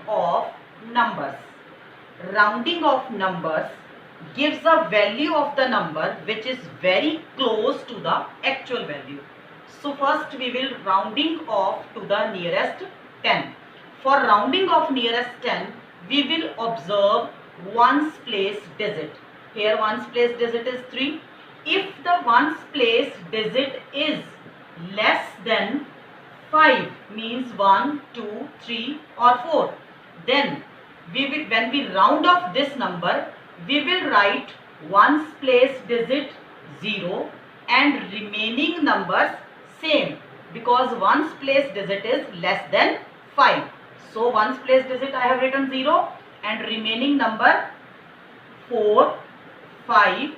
of numbers. Rounding of numbers gives a value of the number which is very close to the actual value. So first we will rounding off to the nearest 10. For rounding of nearest 10, we will observe ones place digit. Here ones place digit is 3. If the ones place digit is less than 5, means 1, 2, 3 or 4, then when we round off this number, we will write ones place digit 0 and remaining numbers same, because ones place digit is less than 5. So ones place digit I have written 0 and remaining number 4, 5,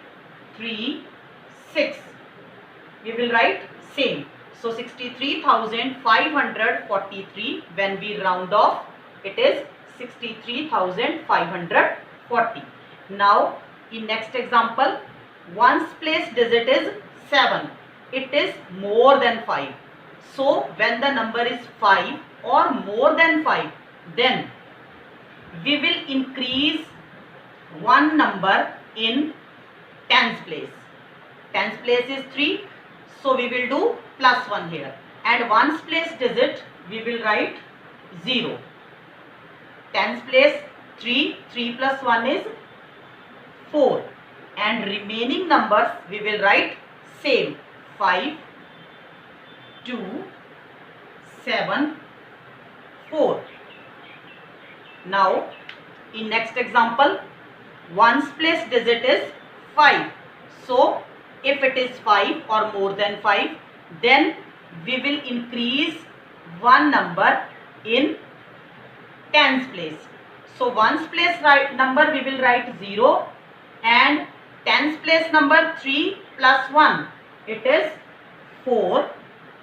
3, 6. We will write same. So 63,543, when we round off, it is 63,540. Now in next example, ones place digit is 7. It is more than 5. So when the number is 5 or more than 5, then we will increase one number in tens place. Tens place is 3. So we will do plus 1 here. And ones place digit we will write 0. Tens place 3. 3 plus 1 is 4. And remaining numbers we will write same. 5, 2, 7, 4. Now in next example, ones place digit is 5. So if it is 5 or more than 5, then we will increase one number in tens place. So ones place number we will write 0 and tens place number 3 plus 1, it is 4.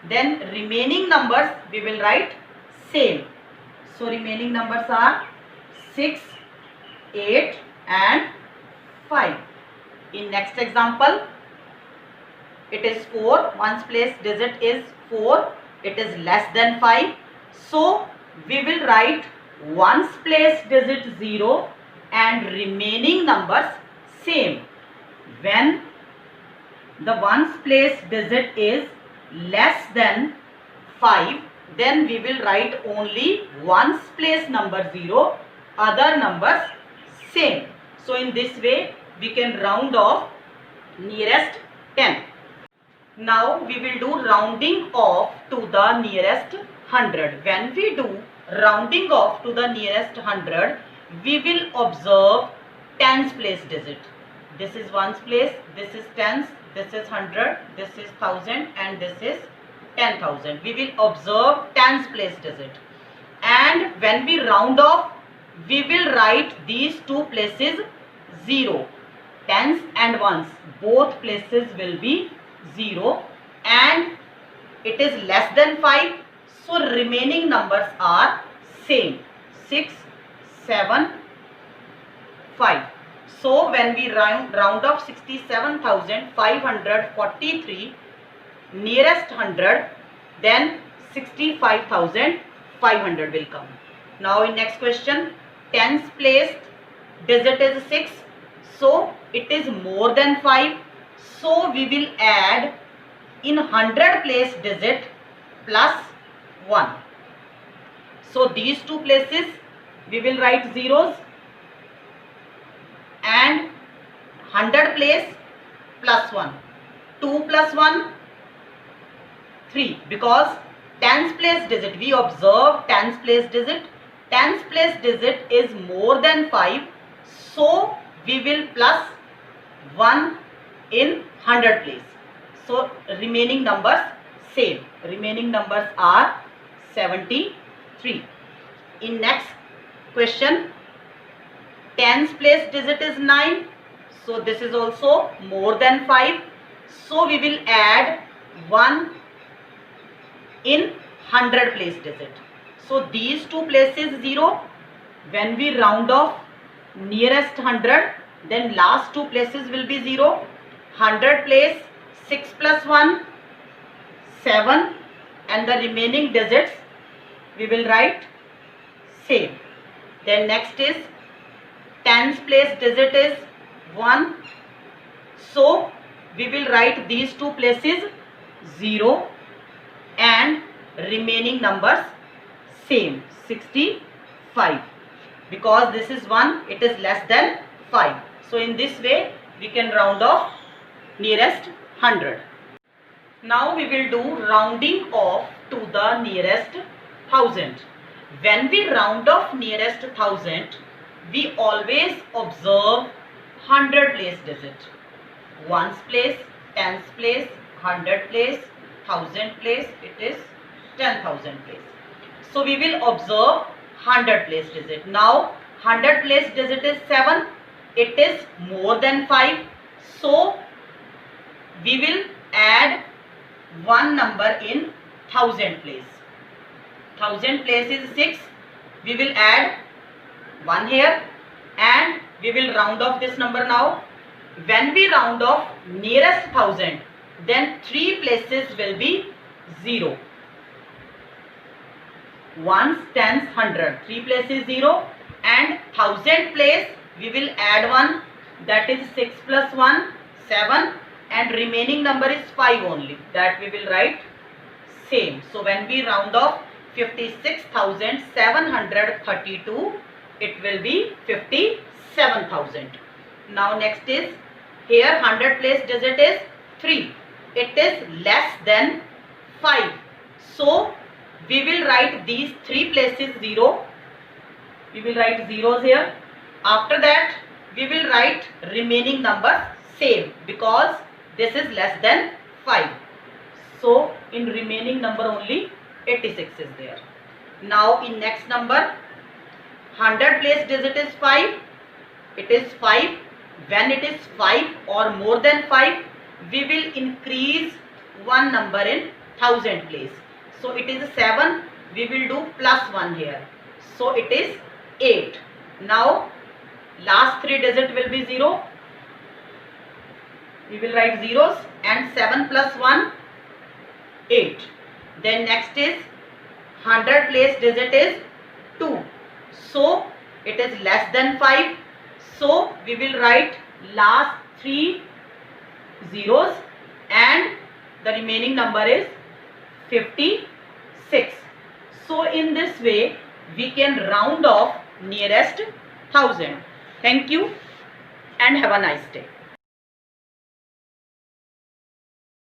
Then remaining numbers we will write same. So remaining numbers are 6, 8 and 5. In next example, it is 4. Ones place digit is 4. It is less than 5. So we will write ones place digit 0 and remaining numbers same. When the ones place digit is less than 5, then we will write only ones place number 0, other numbers same. So in this way we can round off nearest 10. Now we will do rounding off to the nearest 100. When we do rounding off to the nearest 100, we will observe tens place digit. This is ones place, this is tens, this is 100, this is 1000 and this is 10,000. We will observe tens place digit. And when we round off, we will write these two places 0. Tens and ones, both places will be 0 and it is less than 5. So remaining numbers are same. 6, 7, 5. So when we round off 67,543 nearest 100, then 65,500 will come. Now in next question, tens place digit is 6. So it is more than 5. So we will add in 100 place digit plus 1. So these two places we will write zeros and 100 place plus 1. 2 plus 1, 3, because tens place digit, we observe tens place digit. Tens place digit is more than 5. So we will plus 1 in 100 place. So remaining numbers same. Remaining numbers are 73. In next question, tens place digit is 9. So this is also more than 5. So we will add 1 in 100 place digit. So these two places 0. When we round off nearest 100, then last two places will be 0. 100 place 6 plus 1, 7, and the remaining digits we will write same. Then next is tens place digit is 1. So we will write these two places 0 and remaining numbers same 65, because this is 1, it is less than 5. So in this way we can round off nearest 100. Now we will do rounding off to the nearest 1000. When we round off nearest 1000, we always observe 100 place digit. Ones place, tens place, 100 place, 1000 place, it is 10,000 place. So we will observe 100 place digit. Now 100 place digit is 7. It is more than 5. So we will add one number in 1000 place. 1000 place is 6. We will add 1 here and we will round off this number now. When we round off nearest 1000, then 3 places will be 0. Ones, tens, 100. 3 places 0 and 1000 place we will add 1, that is 6 plus 1, 7, and remaining number is 5 only, that we will write same. So when we round off 56,732, it will be 57,000. Now next is here 100 place digit is 3. It is less than 5. So we will write these 3 places 0. We will write zeros here. After that we will write remaining numbers same, because this is less than 5. So in remaining number only 86 is there. Now in next number 100 place digit is 5. It is 5. When it is 5 or more than 5, we will increase one number in 1000 place. So it is 7. We will do plus 1 here. So it is 8. Now last 3 digit will be 0. We will write zeros and 7 plus 1, 8. Then next is 100 place digit is 2. So it is less than 5. So we will write last 3 zeros and the remaining number is 56. So in this way we can round off nearest 1000. Thank you and have a nice day.